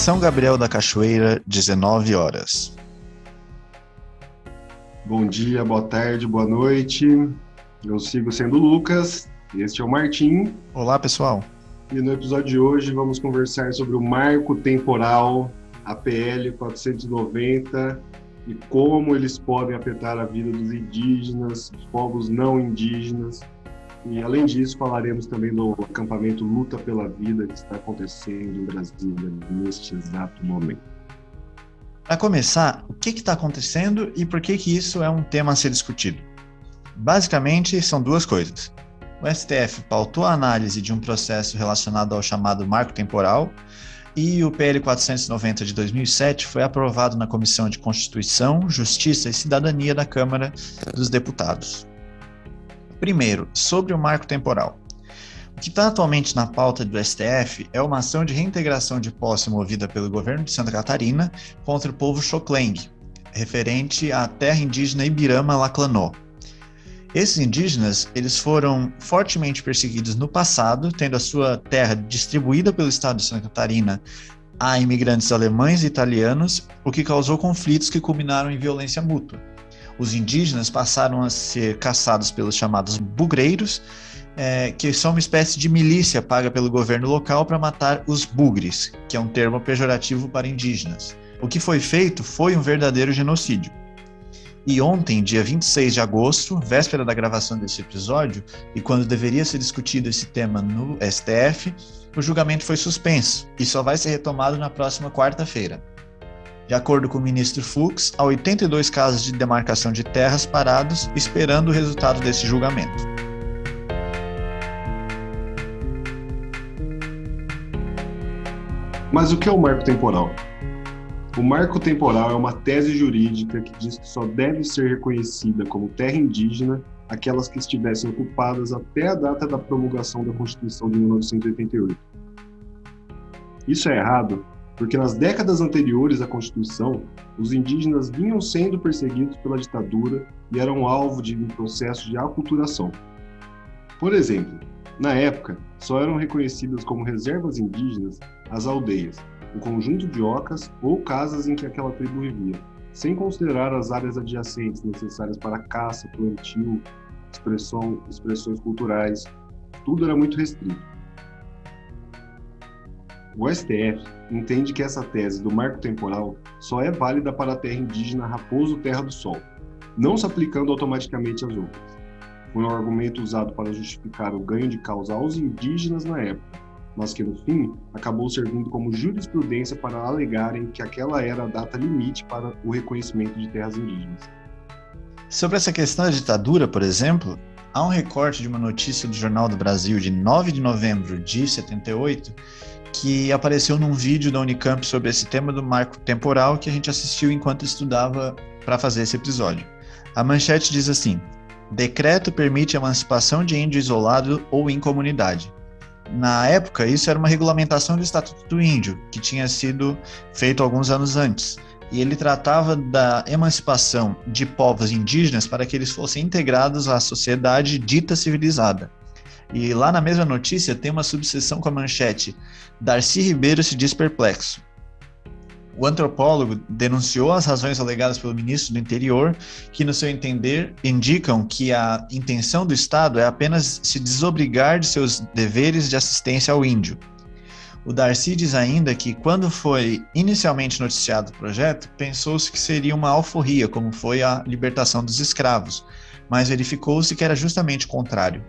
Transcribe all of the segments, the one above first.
São Gabriel da Cachoeira, 19 horas. Bom dia, boa tarde, boa noite. Eu sigo sendo o Lucas, este é o Martim. Olá, pessoal. E no episódio de hoje vamos conversar sobre o marco temporal, a PL 490, e como eles podem afetar a vida dos indígenas, dos povos não indígenas. E, além disso, falaremos também do acampamento Luta pela Vida que está acontecendo em Brasília neste exato momento. Para começar, o que está acontecendo e por que isso é um tema a ser discutido? Basicamente, são duas coisas. O STF pautou a análise de um processo relacionado ao chamado marco temporal e o PL 490 de 2007 foi aprovado na Comissão de Constituição, Justiça e Cidadania da Câmara dos Deputados. Primeiro, sobre o marco temporal. O que está atualmente na pauta do STF é uma ação de reintegração de posse movida pelo governo de Santa Catarina contra o povo Xocleng, referente à terra indígena Ibirama-Laclanó. Esses indígenas, eles foram fortemente perseguidos no passado, tendo a sua terra distribuída pelo estado de Santa Catarina a imigrantes alemães e italianos, o que causou conflitos que culminaram em violência mútua. Os indígenas passaram a ser caçados pelos chamados bugreiros, que são uma espécie de milícia paga pelo governo local para matar os bugres, que é um termo pejorativo para indígenas. O que foi feito foi um verdadeiro genocídio. E ontem, dia 26 de agosto, véspera da gravação desse episódio, e quando deveria ser discutido esse tema no STF, o julgamento foi suspenso e só vai ser retomado na próxima quarta-feira. De acordo com o ministro Fux, há 82 casos de demarcação de terras parados esperando o resultado desse julgamento. Mas o que é o marco temporal? O marco temporal é uma tese jurídica que diz que só deve ser reconhecida como terra indígena aquelas que estivessem ocupadas até a data da promulgação da Constituição de 1988. Isso é errado porque nas décadas anteriores à Constituição, os indígenas vinham sendo perseguidos pela ditadura e eram alvo de um processo de aculturação. Por exemplo, na época, só eram reconhecidas como reservas indígenas as aldeias, um conjunto de ocas ou casas em que aquela tribo vivia, sem considerar as áreas adjacentes necessárias para caça, plantio, expressões culturais. Tudo era muito restrito. O STF entende que essa tese do marco temporal só é válida para a terra indígena Raposo Terra do Sol, não se aplicando automaticamente às outras. Foi um argumento usado para justificar o ganho de causa aos indígenas na época, mas que no fim acabou servindo como jurisprudência para alegarem que aquela era a data limite para o reconhecimento de terras indígenas. Sobre essa questão da ditadura, por exemplo, há um recorte de uma notícia do Jornal do Brasil de 9 de novembro de 78, que apareceu num vídeo da Unicamp sobre esse tema do marco temporal que a gente assistiu enquanto estudava para fazer esse episódio. A manchete diz assim: decreto permite a emancipação de índio isolado ou em comunidade. Na época, isso era uma regulamentação do Estatuto do Índio, que tinha sido feito alguns anos antes. E ele tratava da emancipação de povos indígenas para que eles fossem integrados à sociedade dita civilizada. E lá na mesma notícia tem uma subseção com a manchete: Darcy Ribeiro se diz perplexo. O antropólogo denunciou as razões alegadas pelo ministro do Interior, que, no seu entender, indicam que a intenção do Estado é apenas se desobrigar de seus deveres de assistência ao índio. O Darcy diz ainda que, quando foi inicialmente noticiado o projeto, pensou-se que seria uma alforria, como foi a libertação dos escravos, mas verificou-se que era justamente o contrário.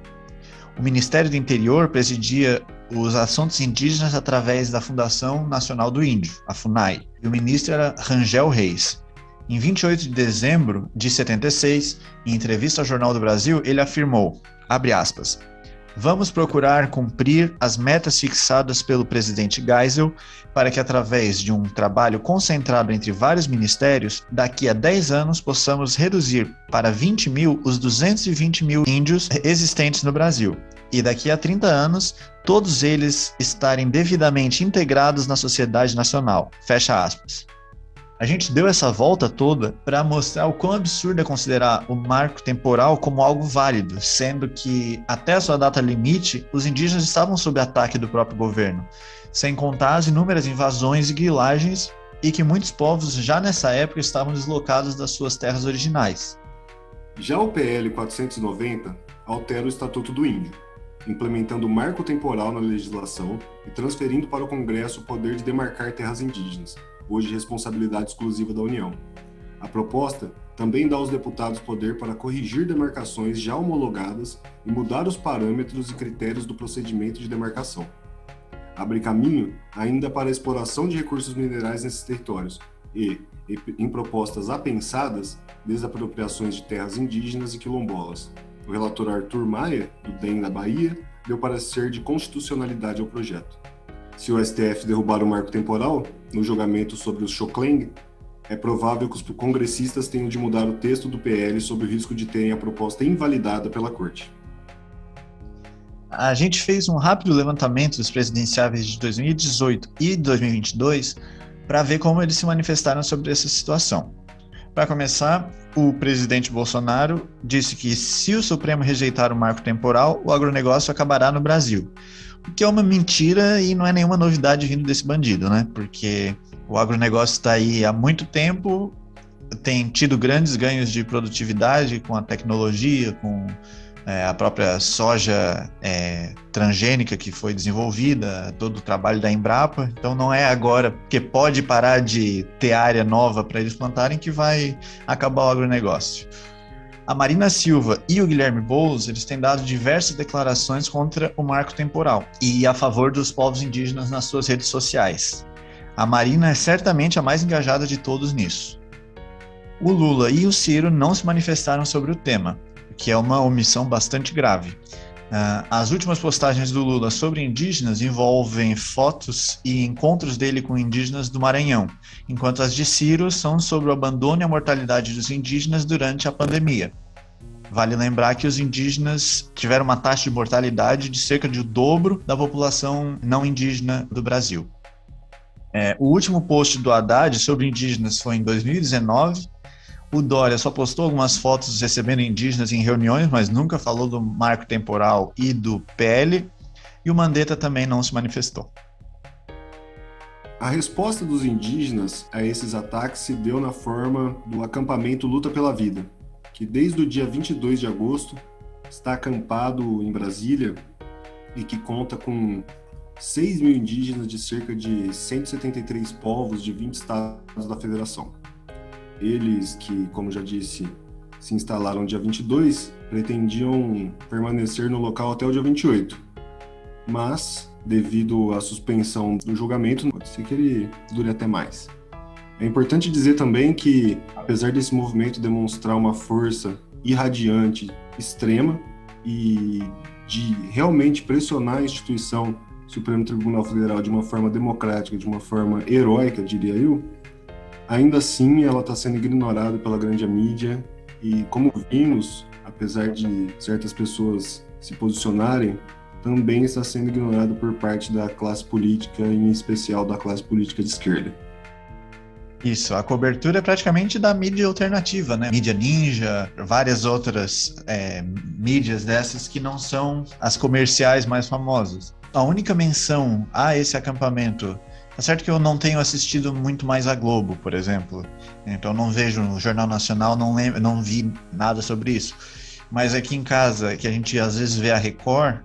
O Ministério do Interior presidia os assuntos indígenas através da Fundação Nacional do Índio, a FUNAI, e o ministro era Rangel Reis. Em 28 de dezembro de 76, em entrevista ao Jornal do Brasil, ele afirmou, abre aspas, vamos procurar cumprir as metas fixadas pelo presidente Geisel para que, através de um trabalho concentrado entre vários ministérios, daqui a 10 anos possamos reduzir para 20 mil os 220 mil índios existentes no Brasil. E daqui a 30 anos, todos eles estarem devidamente integrados na sociedade nacional. Fecha aspas. A gente deu essa volta toda para mostrar o quão absurdo é considerar o marco temporal como algo válido, sendo que, até a sua data limite, os indígenas estavam sob ataque do próprio governo. sem contar as inúmeras invasões e grilagens, e que muitos povos já nessa época estavam deslocados das suas terras originais. Já o PL 490 altera o Estatuto do Índio, implementando o marco temporal na legislação e transferindo para o Congresso o poder de demarcar terras indígenas, hoje responsabilidade exclusiva da União. A proposta também dá aos deputados poder para corrigir demarcações já homologadas e mudar os parâmetros e critérios do procedimento de demarcação. Abre caminho ainda para a exploração de recursos minerais nesses territórios e, em propostas apensadas, desapropriações de terras indígenas e quilombolas. O relator Arthur Maia, do DEM da Bahia, deu parecer de constitucionalidade ao projeto. Se o STF derrubar o marco temporal, no julgamento sobre os Chocleng, é provável que os congressistas tenham de mudar o texto do PL sob o risco de terem a proposta invalidada pela Corte. A gente fez um rápido levantamento dos presidenciáveis de 2018 e 2022 para ver como eles se manifestaram sobre essa situação. Para começar, o presidente Bolsonaro disse que se o Supremo rejeitar o marco temporal, o agronegócio acabará no Brasil. O que é uma mentira e não é nenhuma novidade vindo desse bandido, né? Porque o agronegócio está aí há muito tempo, tem tido grandes ganhos de produtividade com a tecnologia, com a própria soja transgênica que foi desenvolvida, todo o trabalho da Embrapa. Então não é agora, porque pode parar de ter área nova para eles plantarem, que vai acabar o agronegócio. A Marina Silva e o Guilherme Boulos, eles têm dado diversas declarações contra o marco temporal e a favor dos povos indígenas nas suas redes sociais. A Marina é certamente a mais engajada de todos nisso. O Lula e o Ciro não se manifestaram sobre o tema, o que é uma omissão bastante grave. As últimas postagens do Lula sobre indígenas envolvem fotos e encontros dele com indígenas do Maranhão, enquanto as de Ciro são sobre o abandono e a mortalidade dos indígenas durante a pandemia. Vale lembrar que os indígenas tiveram uma taxa de mortalidade de cerca de o dobro da população não indígena do Brasil. O último post do Haddad sobre indígenas foi em 2019. O Dória só postou algumas fotos recebendo indígenas em reuniões, mas nunca falou do marco temporal e do PL. E o Mandetta também não se manifestou. A resposta dos indígenas a esses ataques se deu na forma do acampamento Luta pela Vida, que desde o dia 22 de agosto está acampado em Brasília e que conta com 6 mil indígenas de cerca de 173 povos de 20 estados da federação. Eles que, como já disse, se instalaram dia 22, pretendiam permanecer no local até o dia 28. Mas, devido à suspensão do julgamento, pode ser que ele dure até mais. É importante dizer também que, apesar desse movimento demonstrar uma força irradiante, extrema, e de realmente pressionar a instituição Supremo Tribunal Federal de uma forma democrática, de uma forma heróica, diria eu, ainda assim ela está sendo ignorada pela grande mídia e, como vimos, apesar de certas pessoas se posicionarem, também está sendo ignorada por parte da classe política, em especial da classe política de esquerda. Isso, a cobertura é praticamente da mídia alternativa, né? Mídia ninja, várias outras mídias dessas que não são as comerciais mais famosas. A única menção a esse acampamento, tá certo que eu não tenho assistido muito mais a Globo, por exemplo, então não vejo no Jornal Nacional, não vi nada sobre isso, mas aqui em casa, que a gente às vezes vê a Record,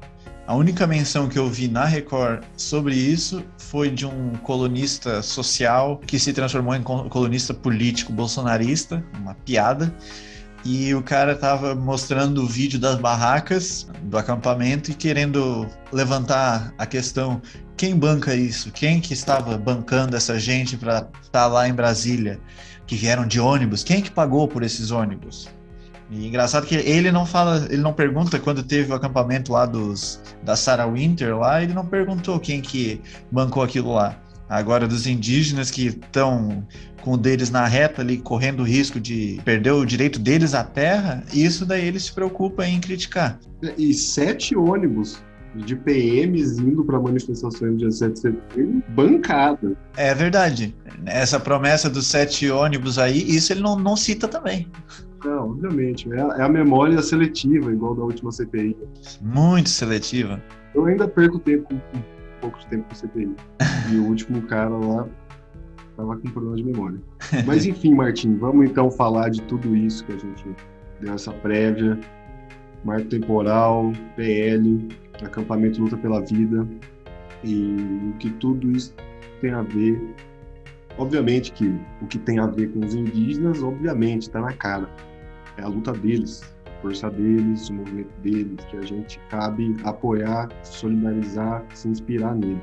a única menção que eu vi na Record sobre isso foi de um colunista social que se transformou em colunista político bolsonarista, uma piada, e o cara estava mostrando o vídeo das barracas do acampamento e querendo levantar a questão: quem banca isso? Quem que estava bancando essa gente para estar lá em Brasília, que vieram de ônibus? Quem que pagou por esses ônibus? E engraçado que ele não pergunta quando teve o acampamento lá da Sarah Winter lá, ele não perguntou quem que bancou aquilo lá. Agora, dos indígenas que estão com o deles na reta ali, correndo o risco de perder o direito deles à terra, isso daí ele se preocupa em criticar. E 7 ônibus de PMs indo para manifestações no dia 7 de setembro, bancada. É verdade. Essa promessa dos 7 ônibus aí, isso ele não cita também. Não, obviamente. É a memória seletiva, igual da última CPI. Muito seletiva. Eu ainda perco tempo pouco de tempo com a CPI. E o último cara lá estava com problema de memória. Mas enfim, Martim, vamos então falar de tudo isso que a gente deu essa prévia. Marco temporal, PL, acampamento Luta pela Vida e o que tudo isso tem a ver. Obviamente que o que tem a ver com os indígenas, obviamente, está na cara. É a luta deles, a força deles, o movimento deles, que a gente cabe apoiar, solidarizar, se inspirar nele.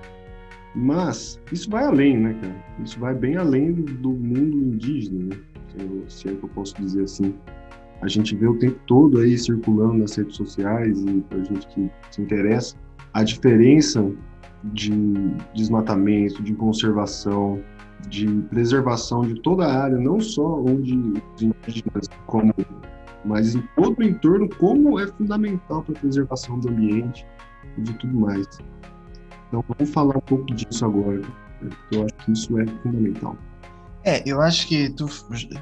Mas isso vai além, né, cara? Isso vai bem além do mundo indígena, né? Se é que eu posso dizer assim. A gente vê o tempo todo aí circulando nas redes sociais e pra gente que se interessa, a diferença de desmatamento, de conservação, de preservação de toda a área, não só onde os indígenas mas em todo o entorno, como é fundamental para a preservação do ambiente e de tudo mais. Então, vamos falar um pouco disso agora, porque eu acho que isso é fundamental. Eu acho que tu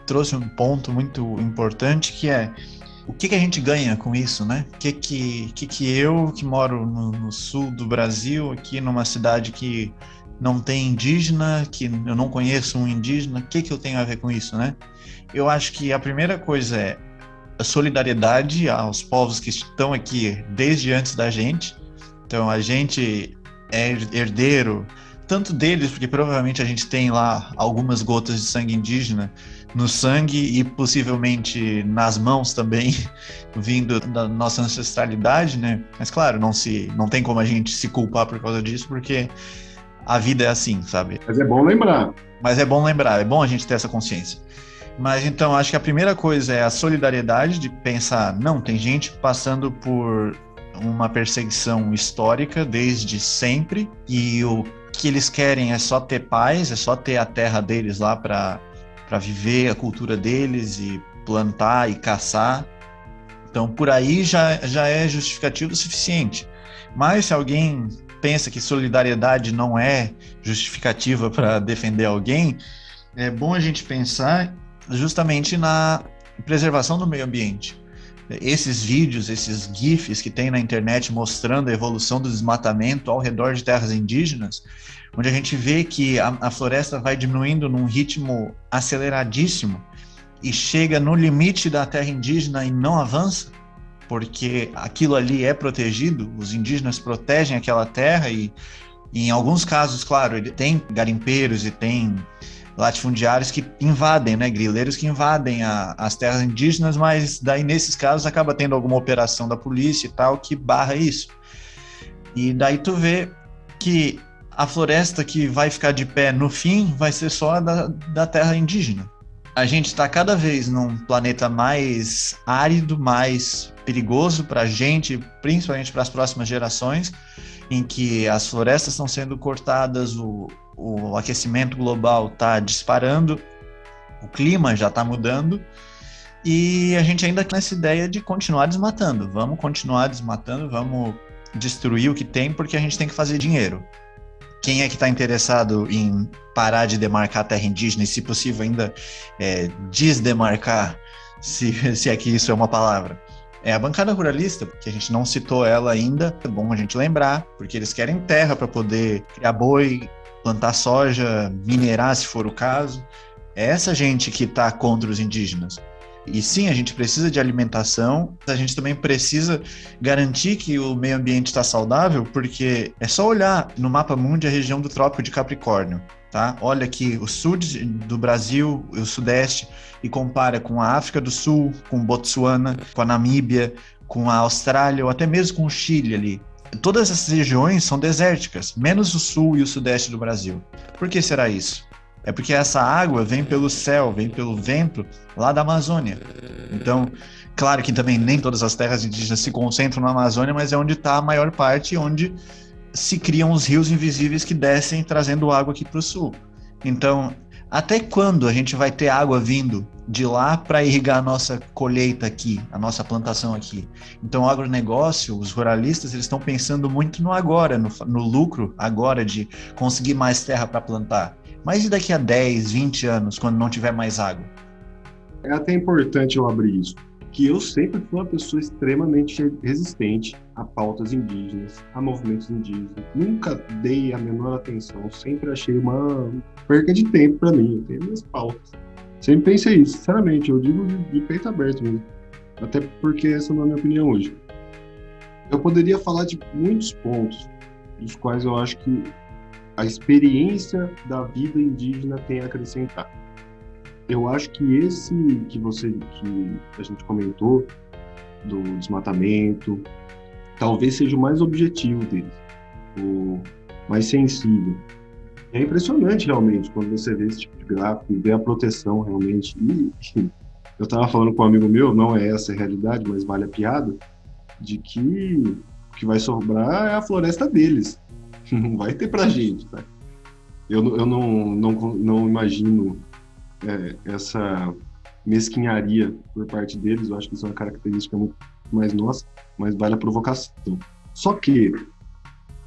trouxe um ponto muito importante, que é o que a gente ganha com isso, né? O que eu, que moro no sul do Brasil, aqui numa cidade que não tem indígena, que eu não conheço um indígena, o que eu tenho a ver com isso, né? Eu acho que a primeira coisa é a solidariedade aos povos que estão aqui desde antes da gente. Então, a gente é herdeiro tanto deles, porque provavelmente a gente tem lá algumas gotas de sangue indígena no sangue e possivelmente nas mãos também, vindo da nossa ancestralidade, né? Mas claro, não tem como a gente se culpar por causa disso, porque a vida é assim, sabe? Mas é bom lembrar. É bom a gente ter essa consciência. Mas então, acho que a primeira coisa é a solidariedade de pensar, não, tem gente passando por uma perseguição histórica desde sempre e o que eles querem é só ter paz, é só ter a terra deles lá para viver a cultura deles e plantar e caçar. Então, por aí já é justificativo o suficiente. Mas se alguém pensa que solidariedade não é justificativa para defender alguém, é bom a gente pensar justamente na preservação do meio ambiente. Esses vídeos, esses GIFs que tem na internet mostrando a evolução do desmatamento ao redor de terras indígenas, onde a gente vê que a floresta vai diminuindo num ritmo aceleradíssimo e chega no limite da terra indígena e não avança, porque aquilo ali é protegido, os indígenas protegem aquela terra e em alguns casos, claro, tem garimpeiros e tem latifundiários que invadem, né, grileiros que invadem as terras indígenas, mas daí nesses casos acaba tendo alguma operação da polícia e tal que barra isso. E daí tu vê que a floresta que vai ficar de pé no fim vai ser só da terra indígena. A gente está cada vez num planeta mais árido, mais perigoso para a gente, principalmente para as próximas gerações, em que as florestas estão sendo cortadas, o aquecimento global está disparando, o clima já está mudando e a gente ainda tem essa ideia de continuar desmatando. Vamos continuar desmatando, vamos destruir o que tem porque a gente tem que fazer dinheiro. Quem é que está interessado em parar de demarcar a terra indígena e, se possível, ainda desdemarcar, se é que isso é uma palavra? É a bancada ruralista, que a gente não citou ela ainda, é bom a gente lembrar, porque eles querem terra para poder criar boi, plantar soja, minerar se for o caso. É essa gente que está contra os indígenas. E sim, a gente precisa de alimentação, a gente também precisa garantir que o meio ambiente está saudável, porque é só olhar no mapa mundi a região do Trópico de Capricórnio, tá? Olha aqui o sul do Brasil, o sudeste, e compara com a África do Sul, com Botsuana, com a Namíbia, com a Austrália, ou até mesmo com o Chile ali. Todas essas regiões são desérticas, menos o sul e o sudeste do Brasil. Por que será isso? É porque essa água vem pelo céu, vem pelo vento lá da Amazônia. Então, claro que também nem todas as terras indígenas se concentram na Amazônia, mas é onde está a maior parte, onde se criam os rios invisíveis que descem trazendo água aqui para o sul. Então, até quando a gente vai ter água vindo de lá para irrigar a nossa colheita aqui, a nossa plantação aqui? Então, o agronegócio, os ruralistas, eles estão pensando muito no agora, no lucro agora de conseguir mais terra para plantar. Mas e daqui a 10, 20 anos, quando não tiver mais água? É até importante eu abrir isso. que eu sempre fui uma pessoa extremamente resistente a pautas indígenas, a movimentos indígenas. Nunca dei a menor atenção, sempre achei uma perca de tempo para mim, eu tenho minhas pautas. Sempre pensei isso, sinceramente, eu digo de peito aberto mesmo. Até porque essa não é a minha opinião hoje. Eu poderia falar de muitos pontos, dos quais eu acho que a experiência da vida indígena tem a acrescentar. Eu acho que esse que a gente comentou, do desmatamento, talvez seja o mais objetivo deles, o mais sensível. É impressionante, realmente, quando você vê esse tipo de gráfico e vê a proteção, realmente. E eu estava falando com um amigo meu, não é essa a realidade, mas vale a piada, de que o que vai sobrar é a floresta deles. Não vai ter pra gente, tá? Eu não imagino essa mesquinharia por parte deles. Eu acho que isso é uma característica muito mais nossa, mas vale a provocação. Só que,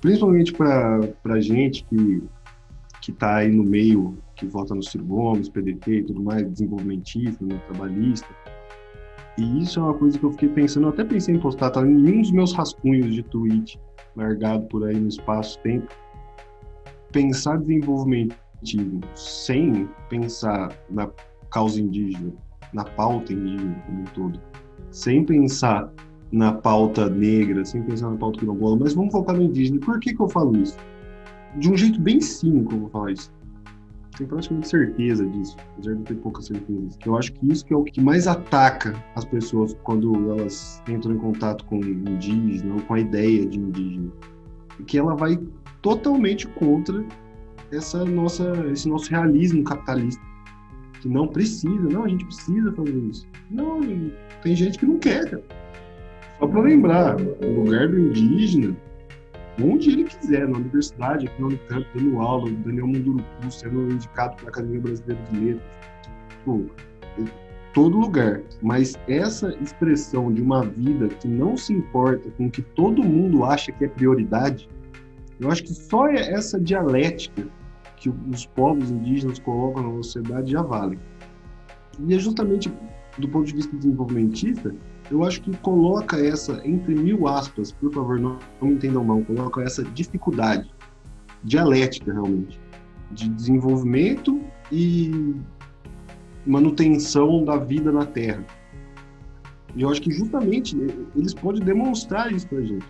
principalmente pra gente que tá aí no meio, que vota no Ciro Gomes, PDT e tudo mais, desenvolvimentista, né, trabalhista, e isso é uma coisa que eu fiquei pensando, eu até pensei em postar, tá em um dos meus rascunhos de tweet, largado por aí no espaço-tempo, pensar desenvolvimentismo sem pensar na causa indígena, na pauta indígena como um todo, sem pensar na pauta negra, sem pensar na pauta quilombola, mas vamos focar no indígena. Por que eu falo isso? De um jeito bem cínico eu vou falar isso. Tenho praticamente certeza disso, apesar de ter poucas certezas. Que eu acho que isso que é o que mais ataca as pessoas quando elas entram em contato com indígena ou com a ideia de indígena. Que ela vai totalmente contra esse nosso realismo capitalista. Que não precisa, não, a gente precisa fazer isso. Não, tem gente que não quer, cara. Só para lembrar, o lugar do indígena, onde ele quiser, na universidade, aqui na Unicamp, dando aula, o Daniel Munduruku sendo indicado para a Academia Brasileira de Letras, tipo, todo lugar. Mas essa expressão de uma vida que não se importa com o que todo mundo acha que é prioridade, eu acho que só essa dialética que os povos indígenas colocam na sociedade já vale. E é justamente do ponto de vista desenvolvimentista, eu acho que coloca essa, entre mil aspas, por favor, não me entendam mal, coloca essa dificuldade dialética, realmente, de desenvolvimento e manutenção da vida na Terra. E eu acho que justamente eles podem demonstrar isso pra gente.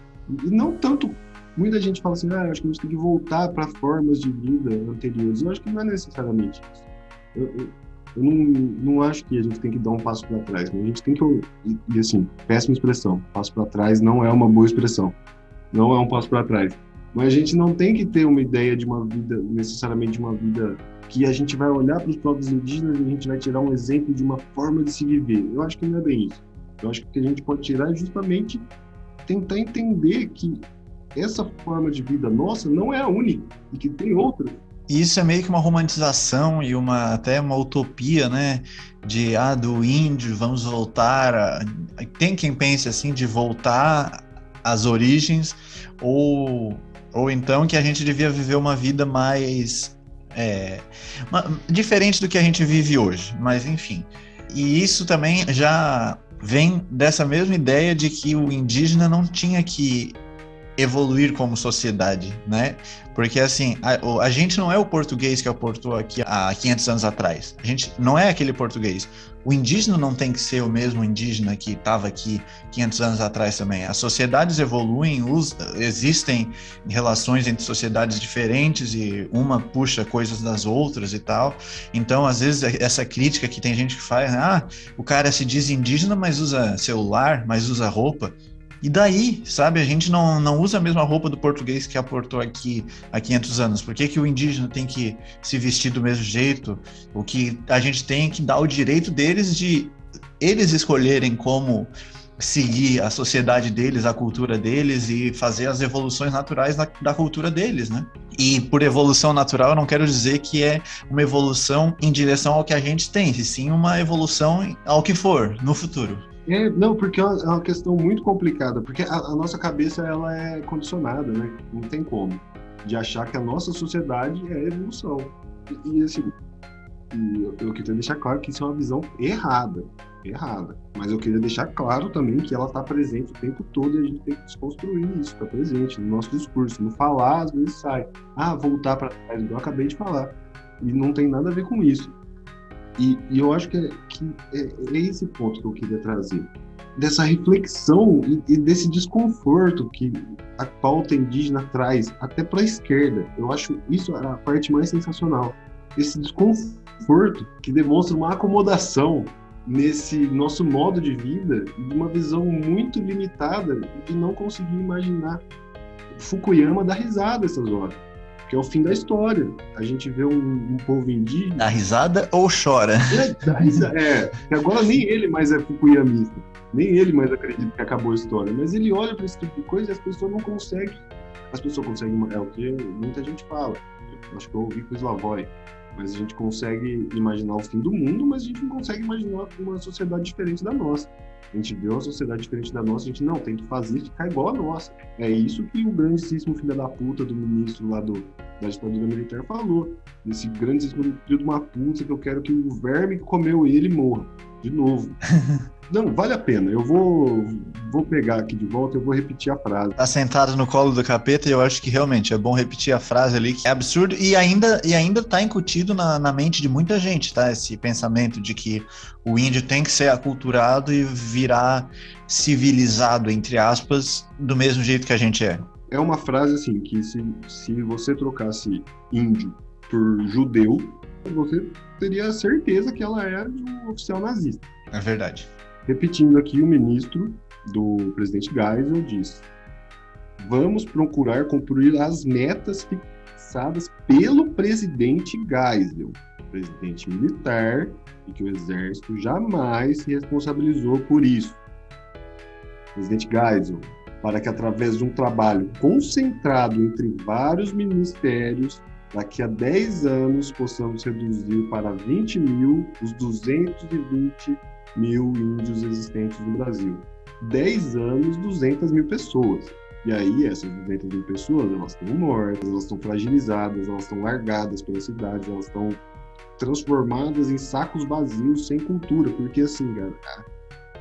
E não tanto, muita gente fala assim, acho que a gente tem que voltar para formas de vida anteriores. Eu acho que não é necessariamente isso. Eu não acho que a gente tem que dar um passo para trás, mas a gente tem que, e assim, péssima expressão, passo para trás não é uma boa expressão, não é um passo para trás, mas a gente não tem que ter uma ideia de uma vida, necessariamente de uma vida que a gente vai olhar para os povos indígenas e a gente vai tirar um exemplo de uma forma de se viver. Eu acho que não é bem isso. Eu acho que o que a gente pode tirar é justamente tentar entender que essa forma de vida nossa não é a única e que tem outras. E isso é meio que uma romantização e até uma utopia, né? Do índio, vamos voltar. Tem quem pense assim, de voltar às origens, ou então que a gente devia viver uma vida mais diferente do que a gente vive hoje, mas enfim. E isso também já vem dessa mesma ideia de que o indígena não tinha que evoluir como sociedade, né? Porque, assim, a gente não é o português que aportou aqui há 500 anos atrás. A gente não é aquele português. O indígena não tem que ser o mesmo indígena que estava aqui 500 anos atrás também. As sociedades evoluem, existem relações entre sociedades diferentes e uma puxa coisas das outras e tal. Então, às vezes, essa crítica que tem gente que faz, o cara se diz indígena, mas usa celular, mas usa roupa. E daí, sabe, a gente não usa a mesma roupa do português que aportou aqui há 500 anos. Por que o indígena tem que se vestir do mesmo jeito? O que a gente tem que dar o direito deles de eles escolherem como seguir a sociedade deles, a cultura deles e fazer as evoluções naturais da cultura deles, né? E por evolução natural eu não quero dizer que é uma evolução em direção ao que a gente tem, e sim uma evolução ao que for no futuro. Não, porque é uma questão muito complicada, porque a nossa cabeça ela é condicionada, né? Não tem como, de achar que a nossa sociedade é evolução. E assim, eu queria deixar claro que isso é uma visão errada. errada. Mas eu queria deixar claro também que ela está presente o tempo todo e a gente tem que desconstruir isso, está presente no nosso discurso. No falar, às vezes sai. Voltar para trás, eu acabei de falar. E não tem nada a ver com isso. E eu acho que é esse ponto que eu queria trazer. Dessa reflexão e desse desconforto que a pauta indígena traz até para a esquerda. Eu acho isso a parte mais sensacional. Esse desconforto que demonstra uma acomodação nesse nosso modo de vida e de uma visão muito limitada de não conseguir imaginar. Fukuyama dá risada essas horas, que é o fim da história. A gente vê um povo indígena... Dá risada ou chora? Dá risada. Que agora nem ele mais é fukuyamista. Nem ele mais acredita que acabou a história. Mas ele olha para esse tipo de coisa e as pessoas não conseguem. As pessoas conseguem... É o que muita gente fala. Eu acho que eu ouvi com o Slavoj. Mas a gente consegue imaginar o fim do mundo, mas a gente não consegue imaginar uma sociedade diferente da nossa. A gente vê uma sociedade diferente da nossa, a gente não, tem que fazer ficar igual a nossa. É isso que o grandíssimo filho da puta do ministro lá da ditadura militar falou. Esse grandíssimo filho de uma puta que eu quero que o verme que comeu ele morra. De novo. Não, vale a pena. Eu vou pegar aqui de volta e eu vou repetir a frase. Tá sentado no colo do capeta e eu acho que realmente é bom repetir a frase ali, que é absurdo e ainda tá incutido na mente de muita gente, tá? Esse pensamento de que o índio tem que ser aculturado e virar civilizado, entre aspas, do mesmo jeito que a gente é. É uma frase assim, que se você trocasse índio por judeu, você teria certeza que ela era de um oficial nazista. É verdade. Repetindo aqui, o ministro do presidente Geisel disse: vamos procurar cumprir as metas fixadas pelo presidente Geisel, presidente militar, e que o exército jamais se responsabilizou por isso. Presidente Geisel, para que através de um trabalho concentrado entre vários ministérios, daqui a 10 anos possamos reduzir para 20 mil os 220 mil índios existentes no Brasil. 10 anos, 200 mil pessoas. E aí, essas 200 mil pessoas, elas estão mortas, elas estão fragilizadas, elas estão largadas pelas cidades, elas estão transformadas em sacos vazios, sem cultura. Porque, assim, cara,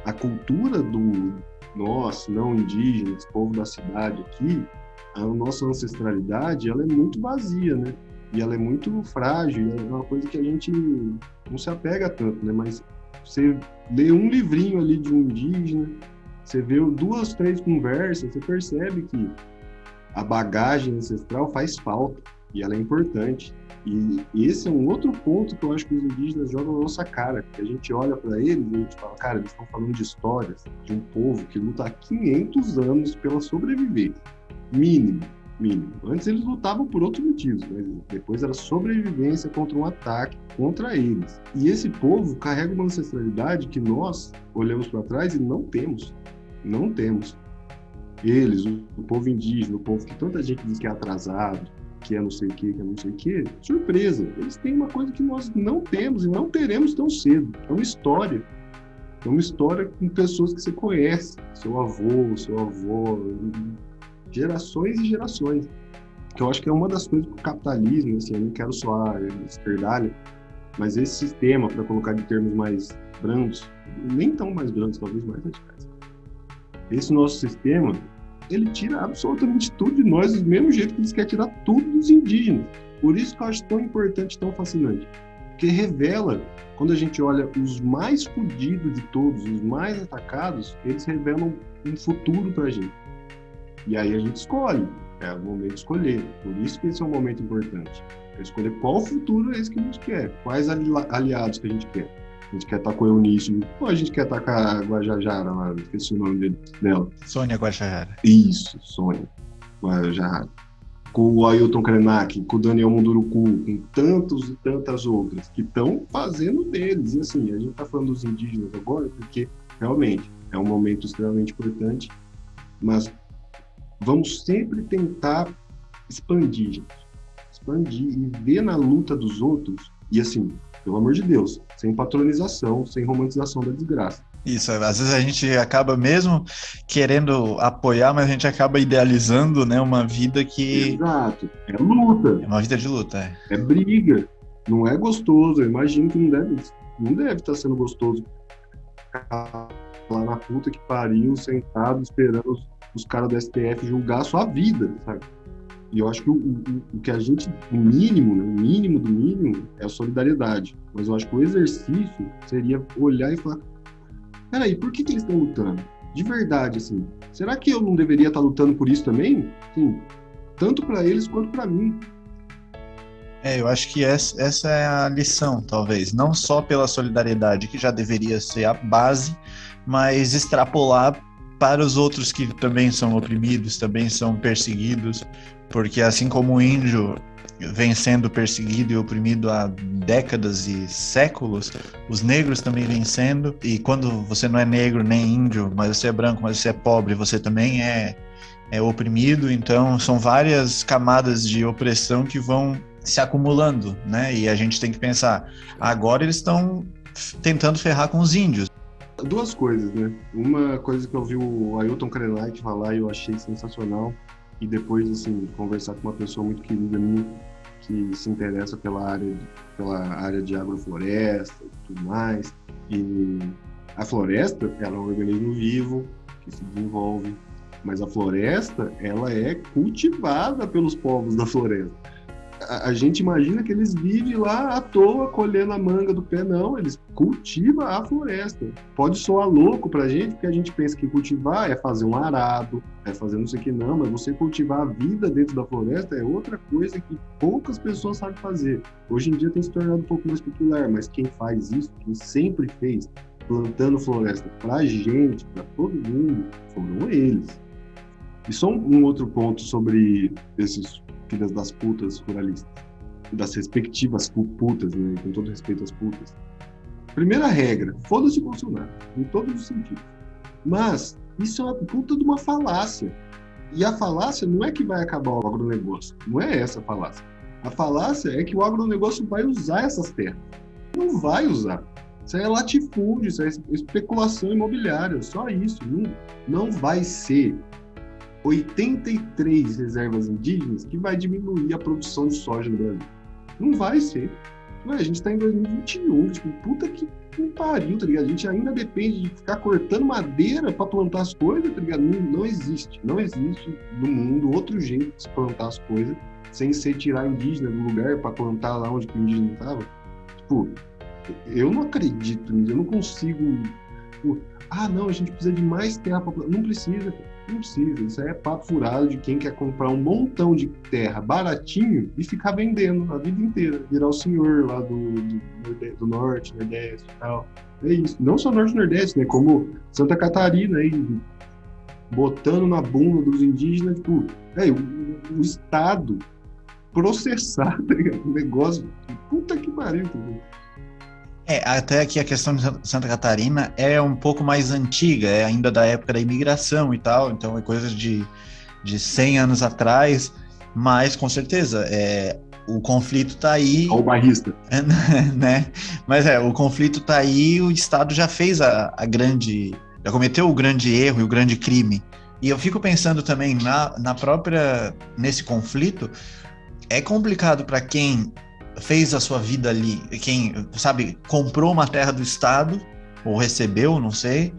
a cultura do nosso, não indígena, esse povo da cidade aqui, a nossa ancestralidade, ela é muito vazia, né? E ela é muito frágil, é uma coisa que a gente não se apega tanto, né? Mas você lê um livrinho ali de um indígena, você vê 2, 3 conversas, você percebe que a bagagem ancestral faz falta e ela é importante. E esse é um outro ponto que eu acho que os indígenas jogam na nossa cara, que a gente olha para eles e a gente fala, cara, eles estão falando de histórias de um povo que luta há 500 anos pela sobrevivência. Mínimo. Antes eles lutavam por outros motivos, mas depois era sobrevivência contra um ataque contra eles. E esse povo carrega uma ancestralidade que nós olhamos para trás e não temos. Não temos. Eles, o povo indígena, o povo que tanta gente diz que é atrasado, que é não sei o que é não sei o que, surpresa. Eles têm uma coisa que nós não temos e não teremos tão cedo. É uma história. É uma história com pessoas que você conhece. Seu avô, gerações e gerações. Que eu acho que é uma das coisas do capitalismo, assim, eu não quero soar esquerdalha, mas esse sistema, para colocar de termos mais brandos, nem tão mais brandos, talvez mais radicais. Esse nosso sistema, ele tira absolutamente tudo de nós, do mesmo jeito que eles querem tirar tudo dos indígenas. Por isso que eu acho tão importante, tão fascinante. Porque revela, quando a gente olha os mais fodidos de todos, os mais atacados, eles revelam um futuro pra gente. E aí a gente escolhe, é o momento de escolher. Por isso que esse é um momento importante. É escolher qual futuro é esse que a gente quer, quais aliados que a gente quer. A gente quer estar com o Eunício, ou a gente quer estar com a Guajajara, lá, esqueci o nome dela. Sônia Guajajara. Isso, Sônia Guajajara. Com o Ailton Krenak, com o Daniel Munduruku, com tantos e tantas outras que estão fazendo deles. E assim, a gente está falando dos indígenas agora porque realmente é um momento extremamente importante, mas vamos sempre tentar expandir, gente. Expandir e ver na luta dos outros, e assim, pelo amor de Deus, sem patronização, sem romantização da desgraça. Isso, às vezes a gente acaba mesmo querendo apoiar, mas a gente acaba idealizando, né, uma vida que... Exato, é luta. É uma vida de luta, É briga, não é gostoso, eu imagino que não deve estar sendo gostoso ficar lá na puta que pariu, sentado, esperando os caras do STF julgar a sua vida, sabe? E eu acho que o que a gente, o mínimo, né, o mínimo do mínimo é a solidariedade. Mas eu acho que o exercício seria olhar e falar, peraí, por que eles estão lutando? De verdade, assim, será que eu não deveria estar lutando por isso também? Sim, tanto para eles quanto para mim. Eu acho que essa é a lição, talvez. Não só pela solidariedade, que já deveria ser a base, mas extrapolar para os outros que também são oprimidos, também são perseguidos, porque assim como o índio vem sendo perseguido e oprimido há décadas e séculos, os negros também vêm sendo, e quando você não é negro nem índio, mas você é branco, mas você é pobre, você também é oprimido. Então são várias camadas de opressão que vão se acumulando, né? E a gente tem que pensar, agora eles estão tentando ferrar com os índios. Duas coisas, né? Uma coisa que eu vi o Ailton Krenak falar e eu achei sensacional, e depois, assim, conversar com uma pessoa muito querida minha, que se interessa pela área de agrofloresta e tudo mais. E a floresta, ela é um organismo vivo que se desenvolve, mas a floresta, ela é cultivada pelos povos da floresta. A gente imagina que eles vivem lá à toa, colhendo a manga do pé. Não, eles cultivam a floresta. Pode soar louco pra gente, porque a gente pensa que cultivar é fazer um arado, é fazer não sei o que, não, mas você cultivar a vida dentro da floresta é outra coisa que poucas pessoas sabem fazer. Hoje em dia tem se tornado um pouco mais popular, mas quem faz isso, quem sempre fez, plantando floresta pra gente, pra todo mundo, foram eles. E só um outro ponto sobre esses filhas das putas ruralistas, das respectivas putas, né, com todo respeito às putas. Primeira regra, foda-se Bolsonaro, em todos os sentidos. Mas isso é uma puta de uma falácia. E a falácia não é que vai acabar o agronegócio, não é essa a falácia. A falácia é que o agronegócio vai usar essas terras. Não vai usar. Isso é latifúndio, isso é especulação imobiliária, só isso. Não vai ser 83 reservas indígenas que vai diminuir a produção de soja no Brasil. Não vai ser. A gente está em 2021, tipo, puta que pariu, tá ligado? A gente ainda depende de ficar cortando madeira para plantar as coisas, tá ligado? Não existe no mundo outro jeito de se plantar as coisas sem ser tirar indígena do lugar para plantar lá onde o indígena estava. Tipo, eu não acredito nisso, eu não consigo... Tipo, não, a gente precisa de mais terra para plantar. Não precisa. Isso aí é papo furado de quem quer comprar um montão de terra baratinho e ficar vendendo a vida inteira, virar o senhor lá do norte, nordeste e tal. É isso. Não só norte e nordeste, né? Como Santa Catarina aí, botando na bunda dos indígenas, tipo, o Estado processar, tá ligado? O negócio, puta que pariu, tá ligado? Até aqui a questão de Santa Catarina é um pouco mais antiga, é ainda da época da imigração e tal, então é coisa de 100 anos atrás, mas com certeza, o conflito está aí... Olha o barrista. Né? Mas o conflito está aí, o Estado já fez já cometeu o grande erro e o grande crime. E eu fico pensando também nesse conflito, é complicado para quem fez a sua vida ali, quem, sabe, comprou uma terra do Estado, ou recebeu, não sei,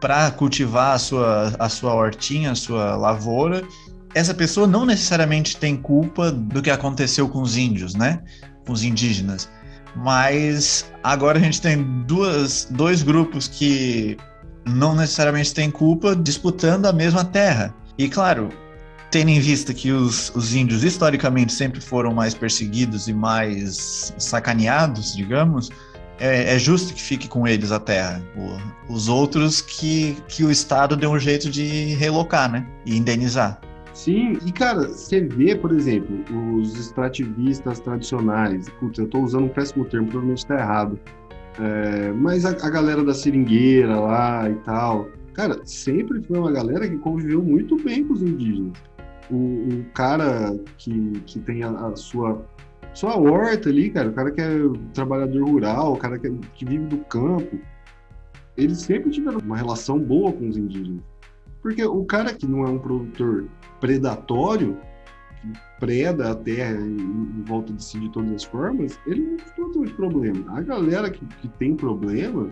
para cultivar a sua hortinha, a sua lavoura. Essa pessoa não necessariamente tem culpa do que aconteceu com os índios, né? Com os indígenas. Mas agora a gente tem dois grupos que não necessariamente têm culpa disputando a mesma terra. E claro, tendo em vista que os índios historicamente sempre foram mais perseguidos e mais sacaneados, digamos, é justo que fique com eles a terra. Os outros que o Estado deu um jeito de relocar, né? E indenizar. Sim, e cara, você vê, por exemplo, os extrativistas tradicionais, putz, eu tô usando um péssimo termo, provavelmente tá errado, mas a galera da seringueira lá e tal, cara, sempre foi uma galera que conviveu muito bem com os indígenas. O cara que tem a sua horta ali, cara, o cara que é trabalhador rural, o cara que vive do campo, eles sempre tiveram uma relação boa com os indígenas. Porque o cara que não é um produtor predatório, preda a terra em volta de si de todas as formas, ele não costuma ter muito problema. A galera que tem problema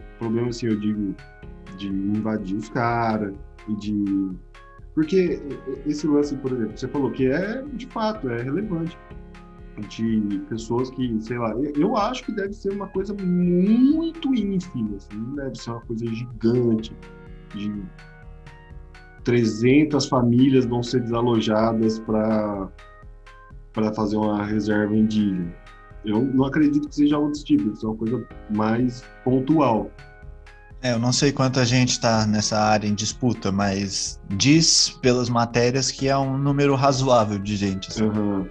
assim, eu digo, de invadir os caras e de... Porque esse lance, por exemplo, você falou que de fato, é relevante. De pessoas que, sei lá, eu acho que deve ser uma coisa muito ínfima, assim, não deve ser uma coisa gigante, de 300 famílias vão ser desalojadas para fazer uma reserva indígena. Eu não acredito que seja algo desse tipo, isso é uma coisa mais pontual. Eu não sei quanta gente está nessa área em disputa, mas diz pelas matérias que é um número razoável de gente. Assim. Uhum.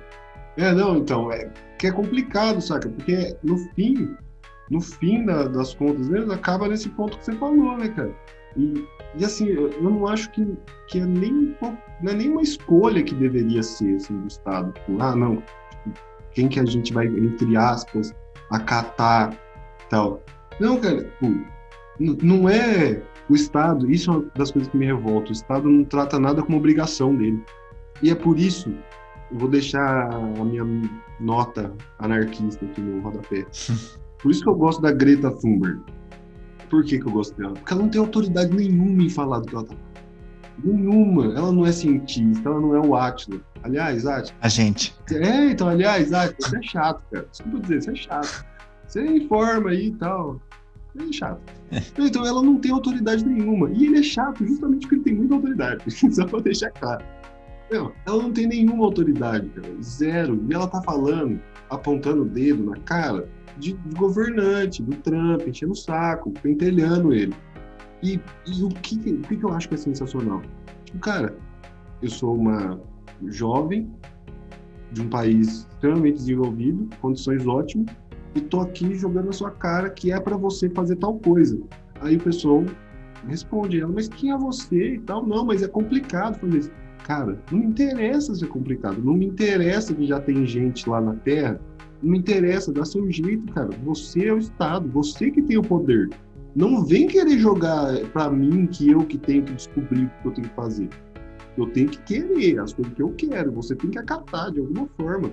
Não, então, que é complicado, saca? Porque no fim das contas mesmo, acaba nesse ponto que você falou, né, cara? E assim, eu não acho que é não é nem uma escolha que deveria ser, assim, do Estado. Tipo, não, tipo, quem que a gente vai, entre aspas, acatar e tal. Não, cara, tipo, não é o Estado, isso é uma das coisas que me revolta, o Estado não trata nada como obrigação dele. E é por isso, eu vou deixar a minha nota anarquista aqui no rodapé. Por isso que eu gosto da Greta Thunberg. Por que eu gosto dela? Porque ela não tem autoridade nenhuma em falar do que ela tá falando. Nenhuma. Ela não é cientista, ela não é o Átila. Aliás, Átila... A gente. Então, aliás, Átila, você é chato, cara. Desculpa dizer, você é chato. Você informa aí e tal. Ele é chato. Então, ela não tem autoridade nenhuma. E ele é chato justamente porque ele tem muita autoridade. Só pra deixar claro. Não, ela não tem nenhuma autoridade, cara. Zero. E ela tá falando, apontando o dedo na cara de governante, do Trump, enchendo o saco, pentelhando ele. E o que eu acho que é sensacional? Tipo, cara, eu sou uma jovem de um país extremamente desenvolvido, condições ótimas, e tô aqui jogando na sua cara que é para você fazer tal coisa. Aí o pessoal responde ela, mas quem é você e tal? Não, mas é complicado fazer isso. Cara, não me interessa se é complicado, não me interessa que já tem gente lá na Terra, não me interessa, dá seu jeito, cara. Você é o Estado, você que tem o poder. Não vem querer jogar pra mim que eu que tenho que descobrir o que eu tenho que fazer. Eu tenho que querer as coisas que eu quero, você tem que acatar de alguma forma.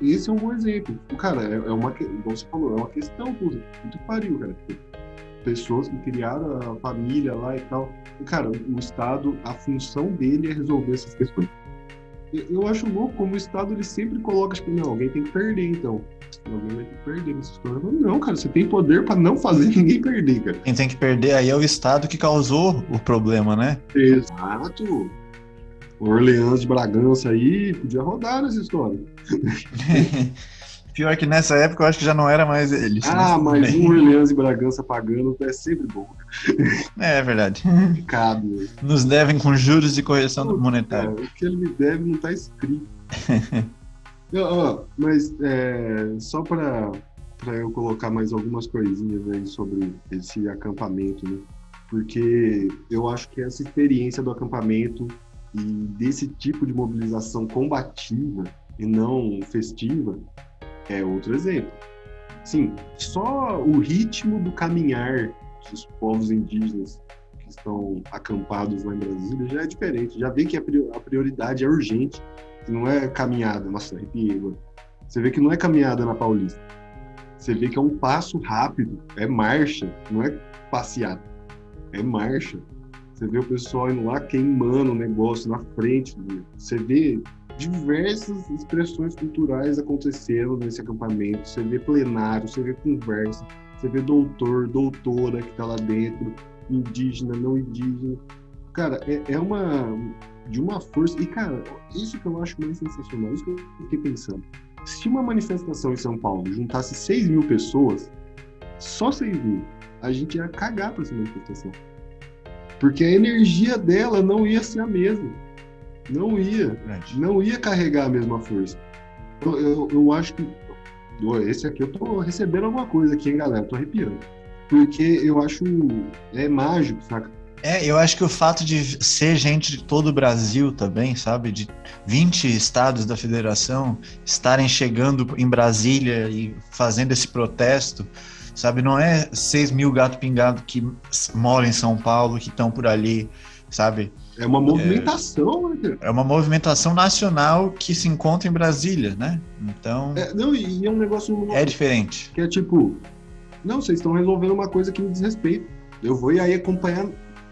Esse é um bom exemplo. Cara, como você falou, é uma questão, puta, muito pariu, cara. Pessoas que criaram a família lá e tal. E, cara, o Estado, a função dele é resolver essas questões. Eu acho louco como o Estado ele sempre coloca, tipo, não, alguém tem que perder, então. Alguém vai ter que perder nessa história. Não, cara, você tem poder pra não fazer ninguém perder, cara. Quem tem que perder aí é o Estado que causou o problema, né? Exato. O Orleans de Bragança aí podia rodar nessa história. Pior que nessa época eu acho que já não era mais eles. Mas um Orleans de Bragança pagando é sempre bom. É verdade. Picado. Nos devem com juros e correção monetária. O que ele me deve não tá escrito. Mas só para eu colocar mais algumas coisinhas aí sobre esse acampamento, né? Porque eu acho que essa experiência do acampamento e desse tipo de mobilização combativa e não festiva é outro exemplo. Sim, só o ritmo do caminhar dos povos indígenas que estão acampados lá em Brasília já é diferente. Já vê que a prioridade é urgente. Não é caminhada, nossa, arrepiei agora. Você vê que não é caminhada na Paulista. Você vê que é um passo rápido, é marcha, não é passeada, é marcha. Você vê o pessoal indo lá queimando o negócio na frente. Você vê diversas expressões culturais acontecendo nesse acampamento. Você vê plenário, você vê conversa, você vê doutor, doutora que está lá dentro, indígena, não indígena. Cara, de uma força. E, cara, isso que eu acho mais sensacional, isso que eu fiquei pensando. Se uma manifestação em São Paulo juntasse 6 mil pessoas, só 6 mil, a gente ia cagar para essa manifestação. Porque a energia dela não ia ser a mesma. Não ia carregar a mesma força. Eu acho que... Esse aqui eu tô recebendo alguma coisa aqui, hein, galera? Tô arrepiando. Porque eu acho... É mágico, saca? Eu acho que o fato de ser gente de todo o Brasil também, sabe? De 20 estados da federação estarem chegando em Brasília e fazendo esse protesto, sabe? Não é 6 mil gato pingado que moram em São Paulo, que estão por ali, sabe? É uma movimentação, né? É uma movimentação nacional que se encontra em Brasília, né? Então, Não, e é um negócio é diferente. que é tipo, não, vocês estão resolvendo uma coisa que me diz respeito. Eu vou ir aí acompanhar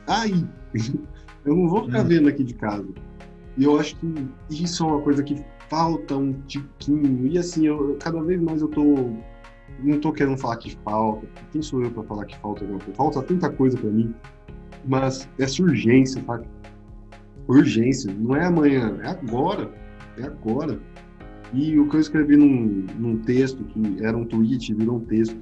aí. Eu não vou ficar vendo aqui de casa. E eu acho que isso é uma coisa que falta um tiquinho. E assim, cada vez mais eu não tô querendo falar que falta. Quem sou eu para falar que falta alguma coisa? Falta tanta coisa para mim. Mas essa urgência, sabe? Urgência. Não é amanhã, é agora. É agora. E o que eu escrevi num texto, que era um tweet, virou um texto.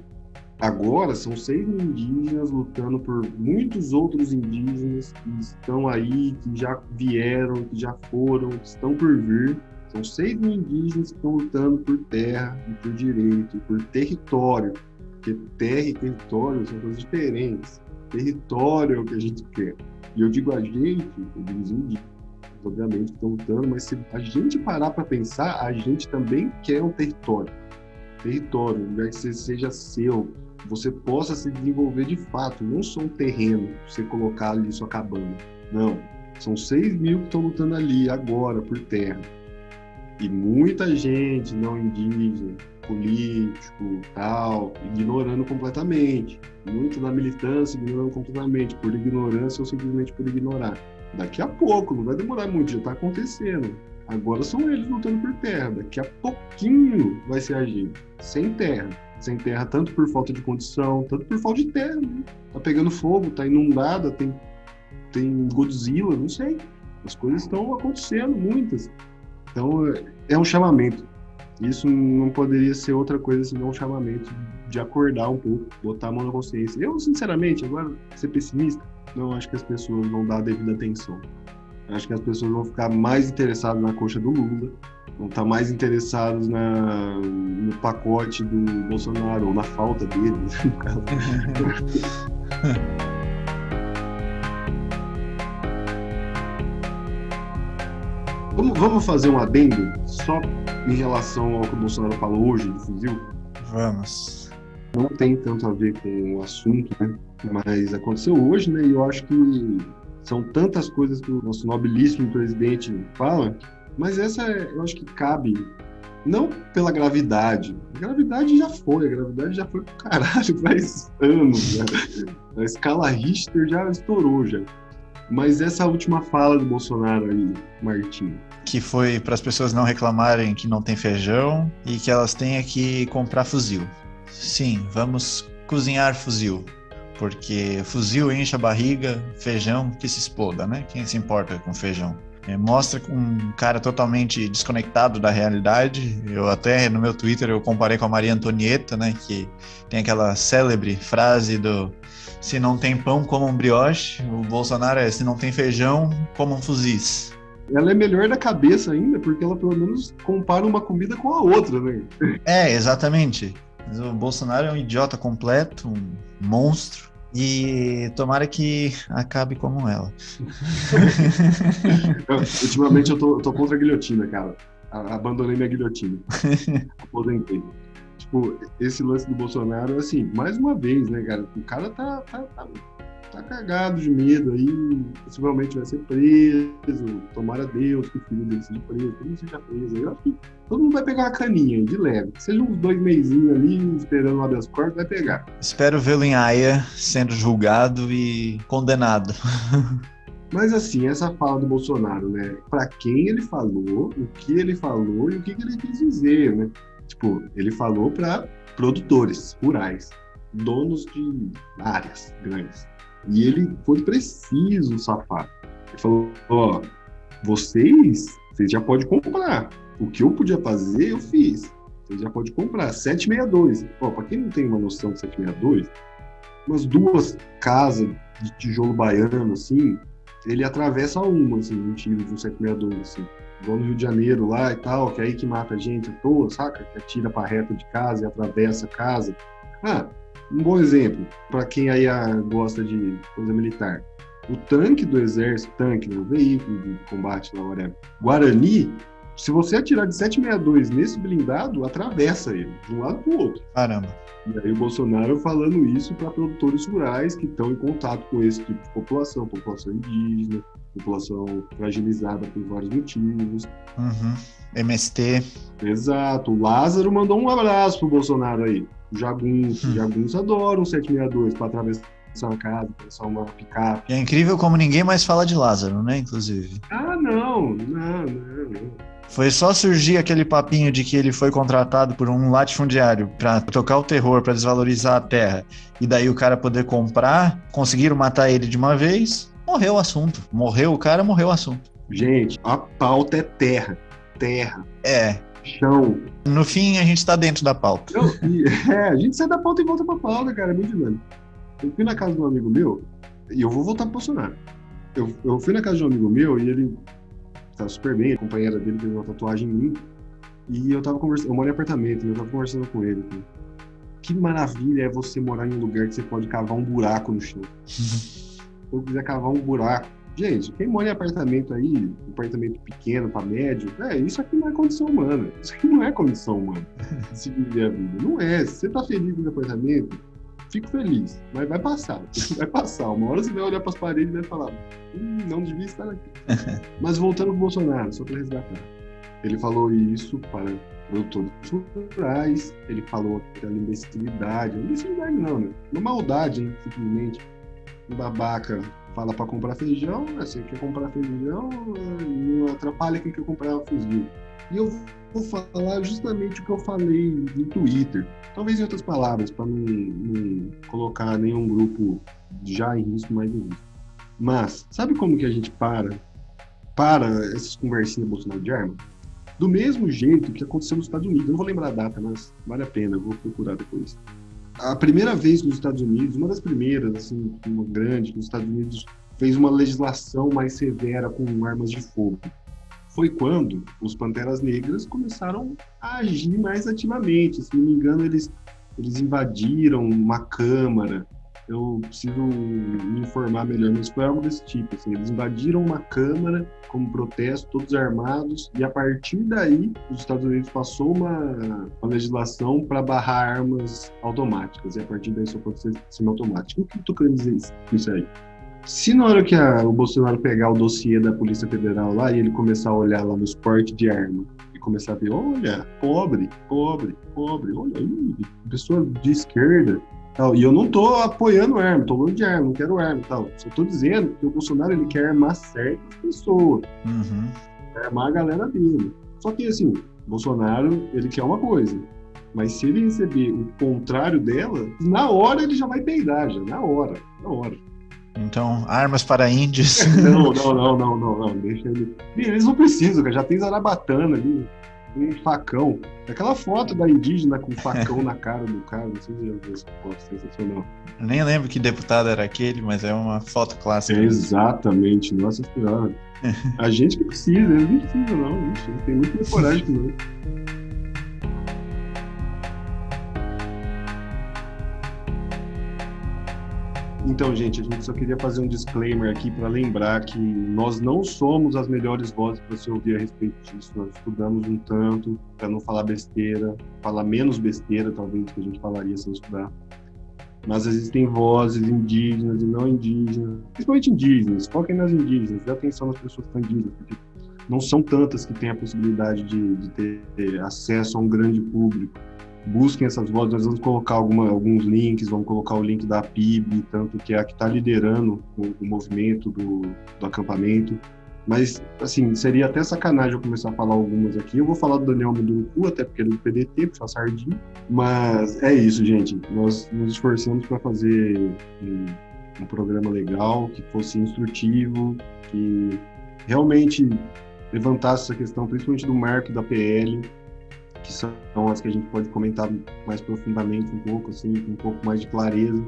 Agora são 6 mil indígenas lutando por muitos outros indígenas que estão aí, que já vieram, que já foram, que estão por vir. São 6 mil indígenas que estão lutando por terra e por direito, por território. Porque terra e território são coisas diferentes. Território é o que a gente quer. E eu digo a gente, eu digo os indígenas, obviamente, que estão lutando, mas se a gente parar para pensar, a gente também quer um território. Território, um lugar que seja seu, você possa se desenvolver de fato, não só um terreno, você colocar ali sua cabana. Não, são 6 mil que estão lutando ali agora por terra. E muita gente não indígena, político, tal, ignorando completamente. Muito da militância ignorando completamente, por ignorância ou simplesmente por ignorar. Daqui a pouco, não vai demorar muito, já está acontecendo. Agora são eles lutando por terra. Daqui a pouquinho vai ser a gente. Sem terra. Sem terra, tanto por falta de condição, tanto por falta de terra. Né? Tá pegando fogo, tá inundada, tem Godzilla, não sei. As coisas estão acontecendo, muitas. Então, é um chamamento. Isso não poderia ser outra coisa senão um chamamento de acordar um pouco, botar a mão na consciência. Eu, sinceramente, agora, ser pessimista, não acho que as pessoas vão dar a devida atenção. Acho que as pessoas vão ficar mais interessadas na coxa do Lula, vão estar mais interessadas no pacote do Bolsonaro, ou na falta dele, no caso. Vamos fazer um adendo só em relação ao que o Bolsonaro falou hoje do fuzil? Vamos. Não tem tanto a ver com o assunto, né? Mas aconteceu hoje, né? E eu acho que são tantas coisas que o nosso nobilíssimo presidente fala, mas essa eu acho que cabe, não pela gravidade. A gravidade já foi pro caralho faz anos já. A escala Richter já estourou já. Mas essa última fala do Bolsonaro aí, Martinho. Que foi para as pessoas não reclamarem que não tem feijão e que elas tenham que comprar fuzil. Sim, vamos cozinhar fuzil. Porque fuzil enche a barriga, feijão que se exploda, né? Quem se importa com feijão? Mostra um cara totalmente desconectado da realidade. Eu até, no meu Twitter, eu comparei com a Maria Antonieta, né? Que tem aquela célebre frase do se não tem pão, coma um brioche. O Bolsonaro se não tem feijão, coma um fuzis. Ela é melhor da cabeça ainda, porque ela pelo menos compara uma comida com a outra, né? Exatamente. Mas o Bolsonaro é um idiota completo, um monstro. E tomara que acabe como ela. Ultimamente eu tô contra a guilhotina, cara. Abandonei minha guilhotina. Aposentei. Tipo, esse lance do Bolsonaro, assim, mais uma vez, né, cara? O cara tá cagado de medo aí, possivelmente vai ser preso. Tomara a Deus que o filho dele seja preso, que ele seja preso. Eu acho que todo mundo vai pegar uma caninha de leve. Seja uns 2 mesinhos ali, esperando o habeas corpus, vai pegar. Espero vê-lo em Haia, sendo julgado e condenado. Mas assim, essa fala do Bolsonaro, né? Pra quem ele falou, o que ele falou e o que ele quis dizer, né? Tipo, ele falou para produtores rurais, donos de áreas grandes. E ele foi preciso, safado. Ele falou, vocês já podem comprar. O que eu podia fazer, eu fiz. Vocês já podem comprar. 762. Para quem não tem uma noção de 762, umas 2 casas de tijolo baiano, assim, ele atravessa uma, assim, um tiro de um 762, assim. Igual no Rio de Janeiro lá e tal, que é aí que mata a gente à toa, saca? Que atira pra reta de casa e atravessa a casa. Um bom exemplo, para quem aí gosta de coisa militar. O tanque do exército, o veículo de combate lá, whatever, Guarani, se você atirar de 762 nesse blindado, atravessa ele, de um lado pro outro. Caramba. E aí o Bolsonaro falando isso para produtores rurais que estão em contato com esse tipo de população indígena, população fragilizada por vários motivos. Uhum. MST. Exato. O Lázaro mandou um abraço pro Bolsonaro aí. O Jagunço. Jagunço adora um 762 para atravessar uma casa, atravessar uma picape. E é incrível como ninguém mais fala de Lázaro, né, inclusive. Ah, não. Foi só surgir aquele papinho de que ele foi contratado por um latifundiário para tocar o terror, para desvalorizar a terra, e daí o cara poder comprar, conseguiram matar ele de uma vez, morreu o assunto. Morreu o cara, morreu o assunto. Gente, a pauta é terra. Terra. É. Chão. No fim, a gente está dentro da pauta. A gente sai da pauta e volta pra pauta, cara. É muito dinâmico. Eu fui na casa de um amigo meu, e eu vou voltar pro Bolsonaro. Eu fui na casa de um amigo meu e ele tá super bem, a companheira dele fez uma tatuagem em mim, e eu tava conversando, eu moro em apartamento, eu tava conversando com ele. Assim, que maravilha é você morar em um lugar que você pode cavar um buraco no chão. Se eu quiser cavar um buraco. Gente, quem mora em apartamento aí, apartamento pequeno para médio, isso aqui não é condição humana. Isso aqui não é condição humana de se viver a vida. Não é. Se você tá feliz no apartamento, fico feliz. Mas vai passar. Vai passar. Uma hora você vai olhar para as paredes e vai falar, não devia estar aqui. Mas voltando pro Bolsonaro, só para resgatar. Ele falou isso para produtores rurais, ele falou aquela imbecilidade. Imbecilidade não, né? Uma maldade, né? Simplesmente. Um babaca fala para comprar feijão, você quer comprar feijão, não atrapalha quem quer comprar fuzil. E eu vou falar justamente o que eu falei no Twitter. Talvez em outras palavras, para não colocar nenhum grupo já em risco, mais em risco. Mas, sabe como que a gente para essas conversinhas Bolsonaro de arma? Do mesmo jeito que aconteceu nos Estados Unidos. Eu não vou lembrar a data, mas vale a pena, eu vou procurar depois. A primeira vez nos Estados Unidos, uma das primeiras, assim, uma grande, que os Estados Unidos fez uma legislação mais severa com armas de fogo, foi quando os Panteras Negras começaram a agir mais ativamente. Se não me engano, eles invadiram uma câmara. Eu preciso me informar melhor, mas foi algo desse tipo. Assim, eles invadiram uma câmara como protesto, todos armados, e a partir daí os Estados Unidos passou uma legislação para barrar armas automáticas, e a partir daí só pode ser semiautomático. O que eu estou querendo dizer isso aí? Se na hora que o Bolsonaro pegar o dossiê da Polícia Federal lá e ele começar a olhar lá nos portes de arma e começar a ver, olha, pobre, olha aí, pessoa de esquerda, tal. E eu não tô apoiando arma, tô falando de arma, não quero arma, tal. Só tô dizendo que o Bolsonaro ele quer armar certas pessoas, quer armar a galera dele. Só que assim, Bolsonaro ele quer uma coisa, mas se ele receber o contrário dela, na hora ele já vai peidar, já na hora. Então, armas para índios. Não, deixa ele. Eles não precisam, cara, já tem zarabatana ali, um facão. Aquela foto da indígena com o facão na cara do cara, não sei se já viu essa foto, sensacional. Eu nem lembro que deputado era aquele, mas é uma foto clássica. Exatamente, nossa senhora. A gente que precisa, eles não precisam não, bicho, tem muito mais coragem que não. Então, gente, a gente só queria fazer um disclaimer aqui para lembrar que nós não somos as melhores vozes para se ouvir a respeito disso. Nós estudamos um tanto para não falar besteira, falar menos besteira, talvez, do que a gente falaria sem estudar. Mas existem vozes indígenas e não indígenas, principalmente indígenas. Foquem nas indígenas, dê atenção nas pessoas que são indígenas, porque não são tantas que têm a possibilidade de ter acesso a um grande público. Busquem essas vozes, nós vamos colocar alguns links, vamos colocar o link da PIB, tanto que é a que está liderando o movimento do acampamento. Mas, assim, seria até sacanagem eu começar a falar algumas aqui. Eu vou falar do Daniel Munduruku, até porque ele é do PDT, puxar sardinha. Mas é isso, gente. Nós nos esforçamos para fazer um programa legal, que fosse instrutivo, que realmente levantasse essa questão, principalmente do marco da PL, que são as que a gente pode comentar mais profundamente um pouco, assim, com um pouco mais de clareza.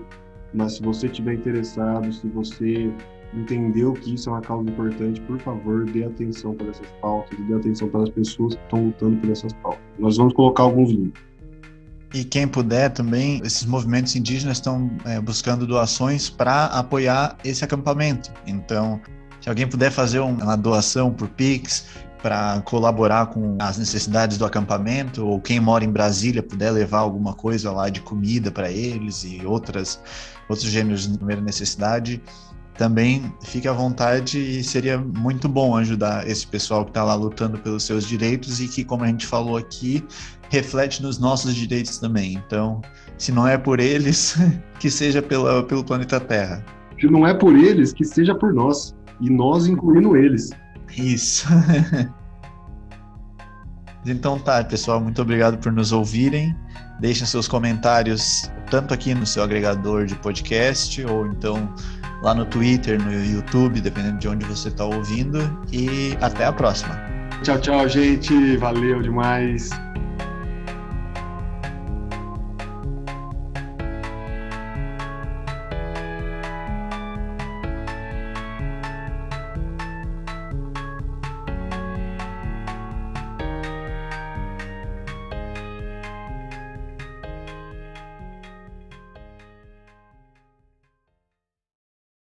Mas se você estiver interessado, se você entendeu que isso é uma causa importante, por favor, dê atenção para essas pautas e dê atenção para as pessoas que estão lutando por essas pautas. Nós vamos colocar alguns links. E quem puder também, esses movimentos indígenas estão buscando doações para apoiar esse acampamento. Então, se alguém puder fazer uma doação por Pix, para colaborar com as necessidades do acampamento, ou quem mora em Brasília puder levar alguma coisa lá de comida para eles e outros gêneros de primeira necessidade, também fique à vontade e seria muito bom ajudar esse pessoal que está lá lutando pelos seus direitos e que, como a gente falou aqui, reflete nos nossos direitos também. Então, se não é por eles, que seja pelo planeta Terra. Se não é por eles, que seja por nós. E nós incluindo eles. Isso. Então tá, pessoal, muito obrigado por nos ouvirem. Deixem seus comentários tanto aqui no seu agregador de podcast ou então lá no Twitter, no YouTube, dependendo de onde você está ouvindo. E até a próxima. Tchau, tchau, gente. Valeu demais.